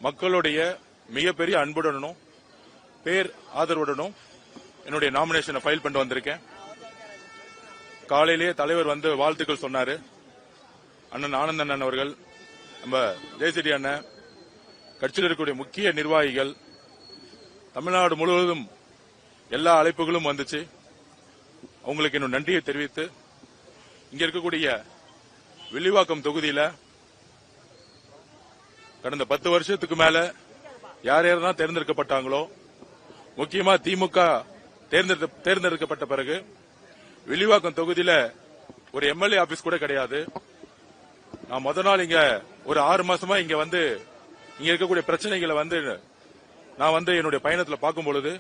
மக்களுடைய மிகப்பெரிய அன்புடனும் பேர் ஆதரவுடனும் என்னுடைய நாமினேஷனை ஃபைல் பண்ணிட்டு வந்திருக்கேன். காலையிலேயே தலைவர் வந்து வாழ்த்துக்கள் சொன்னாரு. அண்ணன் ஆனந்தண்ணன் அவர்கள், நம்ம ஜெயசெடி அண்ணன், கட்சியில் இருக்கக்கூடிய முக்கிய நிர்வாகிகள், தமிழ்நாடு முழுவதும் எல்லா அழைப்புகளும் வந்துச்சு. அவங்களுக்கு இன்னும் நன்றியை தெரிவித்து, இங்க இருக்கக்கூடிய வில்லிவாக்கம் தொகுதியில கடந்த 10 வருஷத்துக்கு மேல யார் யாரெல்லாம் தேர்ந்தெடுக்கப்பட்டாங்களோ, முக்கியமா திமுக தேர்ந்தெடுக்கப்பட்ட பிறகு வில்லிவாக்கம் தொகுதியில ஒரு எம்எல்ஏ ஆபீஸ் கூட கிடையாது. நான் முத நாள் இங்க ஒரு 6 மாசமா இங்க வந்து இங்க இருக்கக்கூடிய பிரச்சனைகளை வந்து நான் வந்து என்னுடைய பயணத்துல பார்க்கும் பொழுது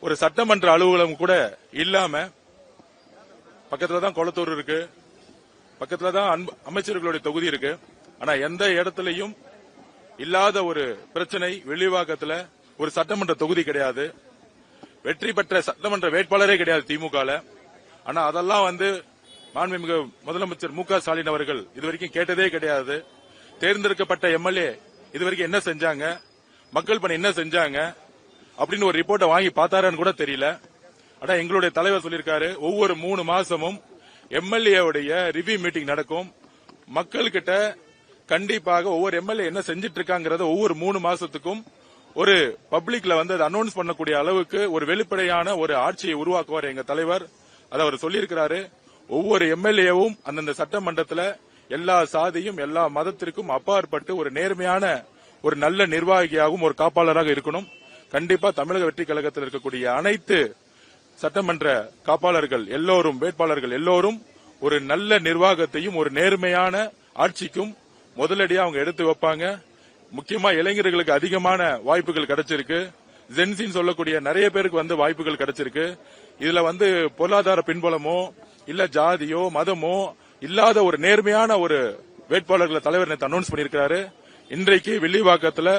ஒரு சட்டமன்ற அலுவலகம் கூட இல்லாம, பக்கத்துல தான் கொளத்தூர் இருக்கு, பக்கத்துல தான் அமைச்சர்களுடைய தொகுதி இருக்கு. ஆனா எந்த இடத்துலயும் இல்லாத ஒரு பிரச்சனை வில்லிவாக்கத்துல ஒரு சட்டமன்ற தொகுதி கிடையாது. வெற்றி பெற்ற சட்டமன்ற வேட்பாளரே கிடையாது திமுக. ஆனா அதெல்லாம் வந்து மாண்புமிகு முதலமைச்சர் மு க ஸ்டாலின் அவர்கள் இதுவரைக்கும் கேட்டதே கிடையாது. தேர்ந்தெடுக்கப்பட்ட எம்எல்ஏ இதுவரைக்கும் என்ன செஞ்சாங்க, மக்கள் பணி என்ன செஞ்சாங்க அப்படின்னு ஒரு ரிப்போர்ட்டை வாங்கி பார்த்தாருன்னு கூட தெரியல. ஆனா எங்களுடைய தலைவர் சொல்லியிருக்காரு, ஒவ்வொரு 3 மாசமும் எம்எல்ஏ உடைய ரிவ்யூ மீட்டிங் நடக்கும். மக்கள் கிட்ட கண்டிப்பாக ஒவ்வொரு எம்எல்ஏ என்ன செஞ்சிட்டு இருக்காங்கறத ஒவ்வொரு 3 மாசத்துக்கும் ஒரு பப்ளிக்ல வந்து அனௌன்ஸ் பண்ணக்கூடிய அளவுக்கு ஒரு வெளிப்படையான ஒரு ஆட்சியை உருவாக்குவார் எங்க தலைவர். அதை அவர் சொல்லியிருக்கிறாரு. ஒவ்வொரு எம்எல்ஏவும் அந்தந்த சட்டமன்றத்தில் எல்லா சாதியும் எல்லா மதத்திற்கும் அப்பாற்பட்டு ஒரு நேர்மையான ஒரு நல்ல நிர்வாகியாகவும் ஒரு காப்பாளராக இருக்கணும். கண்டிப்பா தமிழக வெற்றி கழகத்தில் இருக்கக்கூடிய அனைத்து சட்டமன்ற காப்பாளர்கள் எல்லோரும், வேட்பாளர்கள் எல்லோரும் ஒரு நல்ல நிர்வாகத்தையும் ஒரு நேர்மையான ஆட்சிக்கும் முதலடியா அவங்க எடுத்து வைப்பாங்க. முக்கியமா இளைஞர்களுக்கு அதிகமான வாய்ப்புகள் கிடைச்சிருக்கு. ஜென்சின்னு சொல்லக்கூடிய நிறைய பேருக்கு வந்து வாய்ப்புகள் கிடைச்சிருக்கு. இதுல வந்து பொருளாதார பின்புலமோ இல்ல ஜாதியோ மதமோ இல்லாத ஒரு நேர்மையான ஒரு வேட்பாளர்களை தலைவர் நேற்று அனௌன்ஸ் பண்ணியிருக்காரு. இன்றைக்கு வில்லிவாக்கத்துல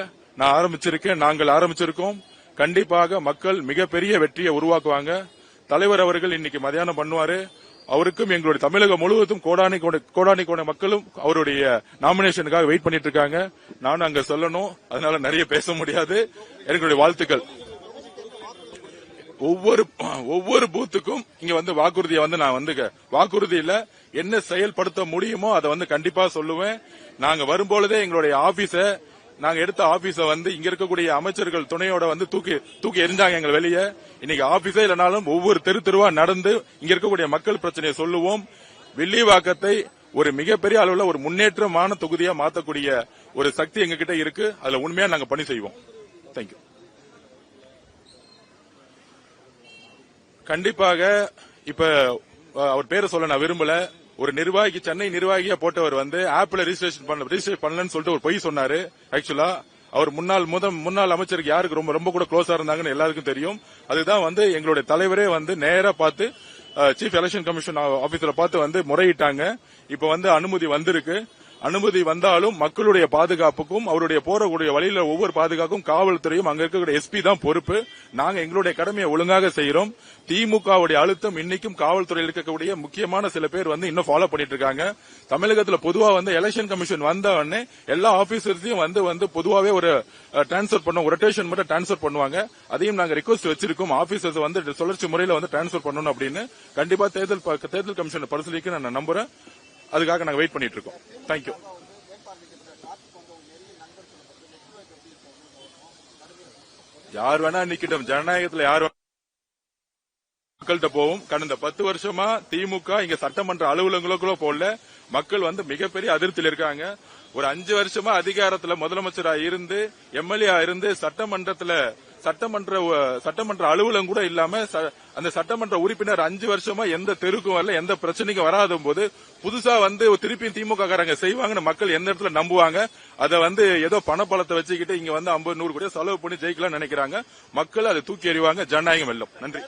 நாங்கள் ஆரம்பிச்சிருக்கோம். கண்டிப்பாக மக்கள் மிகப்பெரிய வெற்றியை உருவாக்குவாங்க. தலைவர் அவர்கள் இன்னைக்கு மதியானம் பண்ணுவாரு. அவருக்கும் எங்களுடைய தமிழகம் முழுவதும் கோடானி கோடி மக்களும் அவருடைய நாமினேஷனுக்காக வெயிட் பண்ணிட்டு இருக்காங்க. நானும் அங்க சொல்லணும், அதனால நிறைய பேச முடியாது. எங்களுடைய வாழ்த்துக்கள். ஒவ்வொரு பூத்துக்கும் இங்க வந்து வாக்குறுதியை வந்து நான் வந்து வாக்குறுதியில என்ன செயல்படுத்த முடியுமோ அதை வந்து கண்டிப்பா சொல்லுவேன். நாங்க வரும்பொழுதே எங்களுடைய ஆபீஸ நாங்க எடுத்த ஆபீஸ வந்து இங்க இருக்கக்கூடிய அமைச்சர்கள் துணையோட வந்து தூக்கி எரிஞ்சாங்க எங்க வெளியே. இன்னைக்கு ஆபீஸே இல்லைனாலும் ஒவ்வொரு தெருவா நடந்து இங்க இருக்கக்கூடிய மக்கள் பிரச்சனையை சொல்லுவோம். வில்லிவாக்கத்தை ஒரு மிகப்பெரிய அளவுல ஒரு முன்னேற்றமான தொகுதியா மாற்றக்கூடிய ஒரு சக்தி எங்க கிட்ட இருக்கு. அதுல உண்மையா நாங்க பணி செய்வோம். தேங்க்யூ. கண்டிப்பாக இப்ப அவர் பேரை சொல்ல நான் விரும்பல. ஒரு நிர்வாகி, சென்னை நிர்வாகியா போட்டவர் வந்து ஆப்ல ரிஜிஸ்ட்ரேஷன் பண்ணலன்னு சொல்லிட்டு ஒரு பொய் சொன்னாரு. ஆக்சுவலா அவர் முன்னாள் அமைச்சருக்கு யாருக்கு ரொம்ப கூட க்ளோஸா இருந்தாங்கன்னு எல்லாருக்கும் தெரியும். அதுதான் வந்து எங்களுடைய தலைவரே வந்து நேரா பார்த்து சீஃப் எலெக்ஷன் கமிஷன் ஆபீசரை பார்த்து வந்து முறையிட்டாங்க. இப்ப வந்து அனுமதி வந்திருக்கு. அனுமதி வந்தாலும் மக்களுடைய பாதுகாப்புக்கும் அவருடைய போறக்கூடிய வழியில ஒவ்வொரு பாதுகாப்பும் காவல்துறையும் அங்க இருக்கக்கூடிய எஸ்பி தான் பொறுப்பு. நாங்க எங்களுடைய கடமையை ஒழுங்காக செய்யறோம். திமுகவுடைய அழுத்தம் இன்னைக்கும் காவல்துறையில் இருக்கக்கூடிய முக்கியமான சில பேர் வந்து இன்னும் ஃபாலோ பண்ணிட்டு இருக்காங்க. தமிழகத்துல பொதுவா வந்து எலெக்ஷன் கமிஷன் வந்த உடனே எல்லா ஆபீசர்ஸையும் வந்து பொதுவாவே ஒரு டிரான்ஸ்பர் பண்ணுவோம், ரொட்டேஷன் மட்டும் டிரான்ஸ்பர் பண்ணுவாங்க. அதையும் நாங்க ரிக்வஸ்ட் வச்சிருக்கோம், ஆபீசர்ஸ் வந்து சுழற்சி முறையில வந்து டிரான்ஸ்பர் பண்ணணும் அப்படின்னு. கண்டிப்பா தேர்தல் கமிஷன் பரிசீலிக்க நான் நம்புறேன். அதுக்காக நாங்க வெயிட் பண்ணிட்டு இருக்கோம். தேங்க்யூ. யார் வேணா நிக்கட்டும், ஜனநாயகத்துல யார் மக்கள்கிட்ட போவோம். கடந்த 10 வருஷமா திமுக இங்க சட்டமன்ற அலுவலகங்களுக்குள்ள போல மக்கள் வந்து மிகப்பெரிய அதிருப்தியில் இருக்காங்க. ஒரு 5 வருஷமா அதிகாரத்துல முதலமைச்சரா இருந்து எம்எல்ஏ இருந்து சட்டமன்ற அலுவலகம் கூட இல்லாம அந்த சட்டமன்ற உறுப்பினர் 5 வருஷமா எந்த தெருக்கும் வரல, எந்த பிரச்சனைக்கும் வராத போது புதுசா வந்து திருப்பியும் திமுக காரங்க செய்வாங்கன்னு மக்கள் எந்த இடத்துல நம்புவாங்க? அதை வந்து ஏதோ பணப்பழத்தை வச்சுக்கிட்டு இங்க வந்து 50-100 கோடி செலவு பண்ணி ஜெயிக்கலாம் நினைக்கிறாங்க. மக்கள் அதை தூக்கி எறிவாங்க. ஜனநாயகம் வெல்லும். நன்றி.